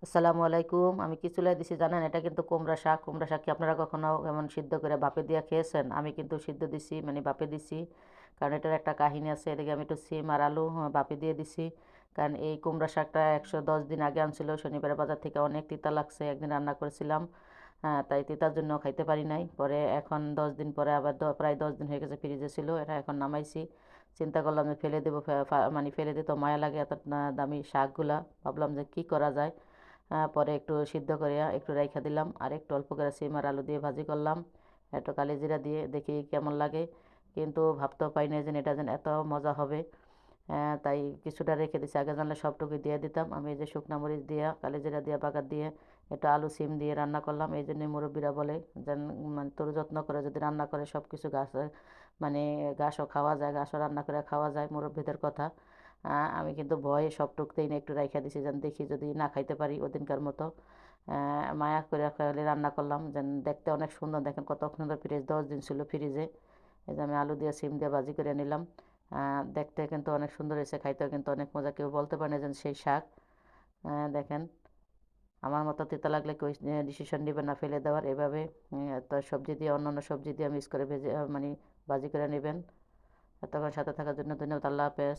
আসসালামু আলাইকুম। আমি কি চুলায় দিছি জানেন? এটা কিন্তু কুমড়া শাক। কুমড়া শাক কি আপনারা কখনো এমন সিদ্ধ করে ভাপে দিয়ে খেয়েছেন? আমি কিন্তু সিদ্ধ দিছি, মানে ভাপে দিছি। কারণ এটার একটা কাহিনী আছে। এদিকে আমি একটু সিম আর আলু ভাপে দিয়ে দিছি। কারণ এই কুমড়া শাকটা ১১০ দিন আগে আনছিল। শনিবারে বাজার থেকে অনেক তিতা লাগছে। একদিন রান্না করেছিলাম। হ্যাঁ, তাই তিতার জন্য খাইতে পারি নাই। পরে এখন ১০ দিন পরে আবার প্রায় ১০ দিন হয়ে গেছে ফ্রিজে ছিল। এটা এখন নামাইছি। চিন্তা করলাম যে ফেলে দেবো, মানে ফেলে দিতে মায়া লাগে এত দামি শাকগুলা। ভাবলাম যে কি করা যায়। পরে একটু সিদ্ধ করে একটু রাইখা দিলাম, আর একটু অল্প করে সিম আর আলু দিয়ে ভাজি করলাম, একটু কালিজিরা দিয়ে দেখি কেমন লাগে। কিন্তু ভাবতেও পাই না যে এটা যেন এত মজা হবে। তাই কিছুটা রেখে দিছি, আগে জানলে সবটুকু দিয়ে দিতাম। আমি এই যে শুকনা মরিচ দিয়ে, কালিজিরা দিয়ে, বাগার দিয়ে, একটু আলু সিম দিয়ে রান্না করলাম। এই জন্যই মুরব্বীরা বলে যেন মানে তোর যত্ন করে যদি রান্না করে সব কিছু গাছ, মানে ঘাসও খাওয়া যায়, ঘাসও রান্না করে খাওয়া যায়, মুরব্বীদের কথা। আমি কিন্তু ভয়ে সবটুকতেই না একটু রাইখা দিছি, যেন দেখি যদি না খাইতে পারি ওদিনকার মতো। মায়া করে খালি রান্না করলাম, যেন দেখতে অনেক সুন্দর। দেখেন কত সুন্দর ফ্রিজ, 10 দিন ছিল ফ্রিজে। এই যে আমি আলু দিয়ে সিম দিয়ে ভাজি করে নিলাম। দেখতে কিন্তু অনেক সুন্দর হয়েছে, খাইতেও কিন্তু অনেক মজা। কেউ বলতে পারে না যেন সেই শাক। দেখেন, আমার মতো তেতো লাগলে কেউ ডিসিশন নেবে না ফেলে দেওয়ার। এভাবে তো সবজি দিয়ে, অন্যান্য সবজি দিয়ে মিক্স করে ভেজে মানে ভাজি করে নেবেন। এতক্ষণ সাথে থাকার জন্য ধন্যবাদ। আল্লাহ হাফেজ।